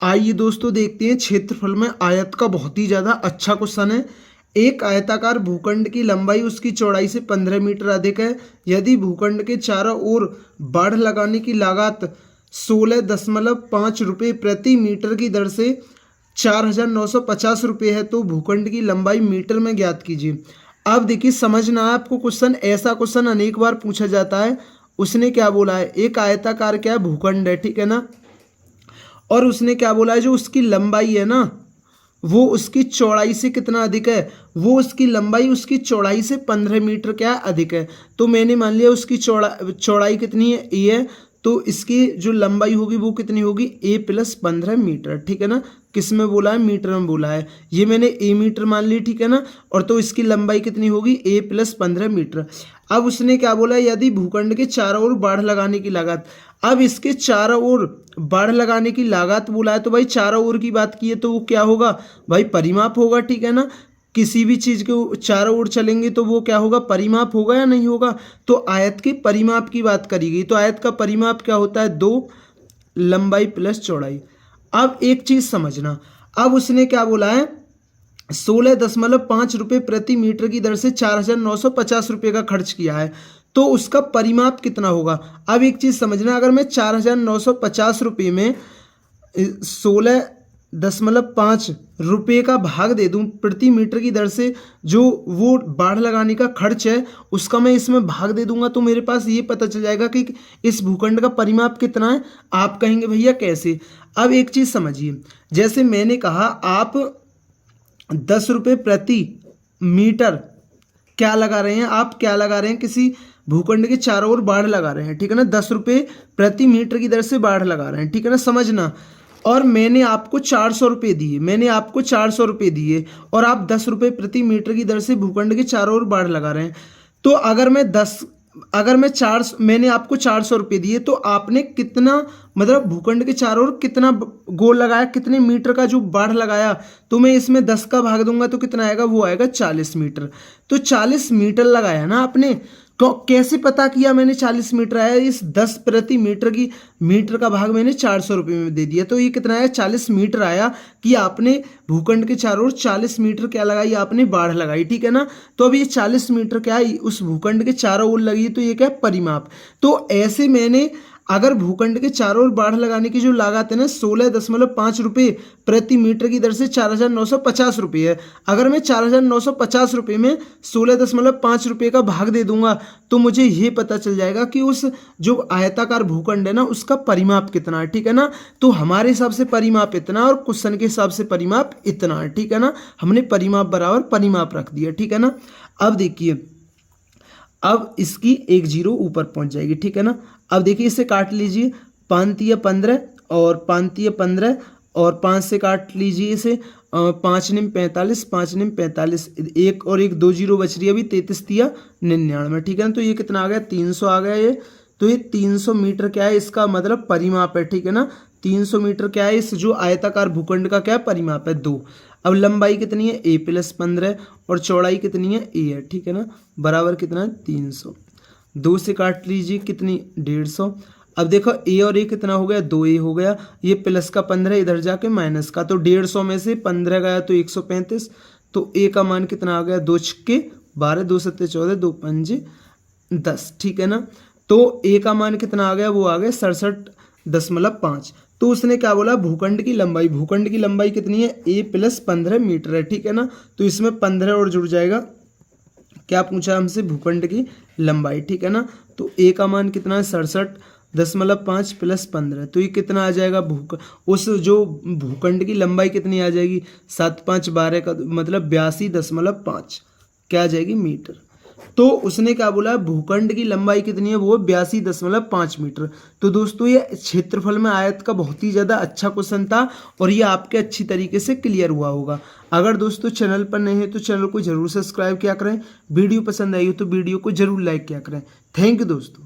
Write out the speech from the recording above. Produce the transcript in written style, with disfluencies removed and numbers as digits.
आइए दोस्तों देखते हैं क्षेत्रफल में आयत का बहुत ही ज़्यादा अच्छा क्वेश्चन है। एक आयताकार भूखंड की लंबाई उसकी चौड़ाई से 15 मीटर अधिक है। यदि भूखंड के चारों ओर बाढ़ लगाने की लागत 16.5 रुपये प्रति मीटर की दर से 4,950 रुपये है तो भूखंड की लंबाई मीटर में ज्ञात कीजिए। अब देखिए समझना है आपको क्वेश्चन, ऐसा क्वेश्चन अनेक बार पूछा जाता है। उसने क्या बोला है, एक आयताकार क्या है भूखंड है, ठीक है ना, और उसने क्या बोला है जो उसकी लंबाई है ना वो उसकी चौड़ाई से कितना अधिक है, वो उसकी लंबाई उसकी चौड़ाई से 15 मीटर क्या है अधिक है। तो मैंने मान लिया उसकी चौड़ाई कितनी है, ए है, तो इसकी जो लंबाई होगी वो कितनी होगी, ए प्लस 15 मीटर, ठीक है ना। किस में बोला है, मीटर में बोला है, ये मैंने ए मीटर मान ली, ठीक है ना। और तो इसकी लंबाई कितनी होगी, ए प्लस 15 मीटर। अब उसने क्या बोला, यदि भूखंड के चारों ओर बाढ़ लगाने की लागत, अब इसके चारों ओर बाढ़ लगाने की लागत बोला है तो भाई चारों ओर की बात की है तो वो क्या होगा भाई, परिमाप होगा, ठीक है ना। किसी भी चीज़ के चारों ओर चलेंगे तो वो क्या होगा, परिमाप होगा या नहीं होगा। तो आयत के परिमाप की बात करी गई, तो आयत का परिमाप क्या होता है, 2 लंबाई प्लस चौड़ाई। अब एक चीज़ समझना, अब उसने क्या बोला है 16.5 रुपये प्रति मीटर की दर से 4,950 रुपये का खर्च किया है, तो उसका परिमाप कितना होगा। अब एक चीज़ समझना, अगर मैं 4,950 रुपये में 16.5 रुपये का भाग दे दूं प्रति मीटर की दर से, जो वो बाढ़ लगाने का खर्च है उसका मैं इसमें भाग दे दूंगा, तो मेरे पास ये पता चल जाएगा कि इस भूखंड का परिमाप कितना है। आप कहेंगे भैया कैसे। अब एक चीज़ समझिए, जैसे मैंने कहा आप 10 रुपये प्रति मीटर क्या लगा रहे हैं, आप क्या लगा रहे हैं, किसी भूखंड के चारों ओर बाढ़ लगा रहे हैं, ठीक है ना। 10 रुपये प्रति मीटर की दर से बाढ़ लगा रहे हैं, ठीक है ना, समझना। और मैंने आपको 400 रुपये दिए, मैंने आपको 400 रुपये दिए और आप 10 रुपये प्रति मीटर की दर से भूखंड के चारों ओर बाढ़ लगा रहे हैं। तो मैंने आपको 400 रुपये दिए तो आपने कितना, मतलब भूखंड के चारों ओर कितना गोल लगाया, कितने मीटर का जो बाढ़ लगाया, तो मैं इसमें 10 का भाग दूंगा तो कितना आएगा, वो आएगा 40 मीटर। तो 40 मीटर लगाया ना आपने, तो कैसे पता किया मैंने 40 मीटर आया, इस 10 प्रति मीटर की मीटर का भाग मैंने 400 रुपये में दे दिया, तो ये कितना आया, 40 मीटर आया कि आपने भूखंड के चारों ओर 40 मीटर क्या लगाई, आपने बाढ़ लगाई, ठीक है ना। तो अब ये 40 मीटर क्या है उस भूखंड के चारों ओर लगी, तो ये क्या है, परिमाप। तो ऐसे मैंने अगर भूखंड के चारों ओर बाढ़ लगाने की जो लागत है ना 16.5 रुपये प्रति मीटर की दर से 4,950 रुपये है, अगर मैं 4,950 रुपये में 16.5 रुपये का भाग दे दूंगा तो मुझे ये पता चल जाएगा कि उस जो आयताकार भूखंड है ना उसका परिमाप कितना है, ठीक है ना। तो हमारे हिसाब से परिमाप इतना और क्वेश्चन के हिसाब से परिमाप इतना है, ठीक है ना। हमने परिमाप बराबर परिमाप रख दिया, ठीक है ना। अब देखिए, अब इसकी एक जीरो ऊपर पहुंच जाएगी, ठीक है ना। अब देखिए इसे काट लीजिए, 5 तिया 15 और 5 तिया 15 और 5 से काट लीजिए इसे, 5 निम 45, 5 निम 45, एक और एक 2 जीरो बच रही है अभी, 33 तिया 99, ठीक है ना। तो ये कितना आ गया, 300 आ गया ये। तो ये 300 मीटर क्या है, इसका मतलब परिमाप है, ठीक है ना। 300 मीटर क्या है, इस जो आयताकार भूखंड का क्या परिमाप है, 2। अब लंबाई कितनी है, ए प्लस 15 और चौड़ाई कितनी है, ए है, ठीक है ना, बराबर कितना है 300। 2 से काट लीजिए कितनी, 150। अब देखो ए और ए कितना हो गया, 2a हो गया, ये प्लस का 15 इधर जाके माइनस का, तो 150 में से 15 गया तो 135, तो ए का मान कितना आ गया, 2 छक्के 12, 2 सत्ते 14, 2 पंजे 10, ठीक है ना। तो ए का मान कितना आ गया, वो आ गया 67.5। तो उसने क्या बोला, भूखंड की लंबाई कितनी है, ए प्लस 15 मीटर है, ठीक है ना। तो इसमें 15 और जुड़ जाएगा, क्या पूछा हमसे, भूखंड की लंबाई, ठीक है ना। तो ए का मान कितना है, 67.5 प्लस 15, तो ये कितना आ जाएगा, उस जो भूखंड की लंबाई कितनी आ जाएगी, 7 5 12 का मतलब 82.5 क्या आ जाएगी, मीटर। तो उसने क्या बोला, भूखंड की लंबाई कितनी है, वो 82.5 मीटर। तो दोस्तों ये क्षेत्रफल में आयत का बहुत ही ज़्यादा अच्छा क्वेश्चन था और ये आपके अच्छी तरीके से क्लियर हुआ होगा। अगर दोस्तों चैनल पर नए हैं तो चैनल को जरूर सब्सक्राइब किया करें, वीडियो पसंद आई हो तो वीडियो को जरूर लाइक किया करें। थैंक यू दोस्तों।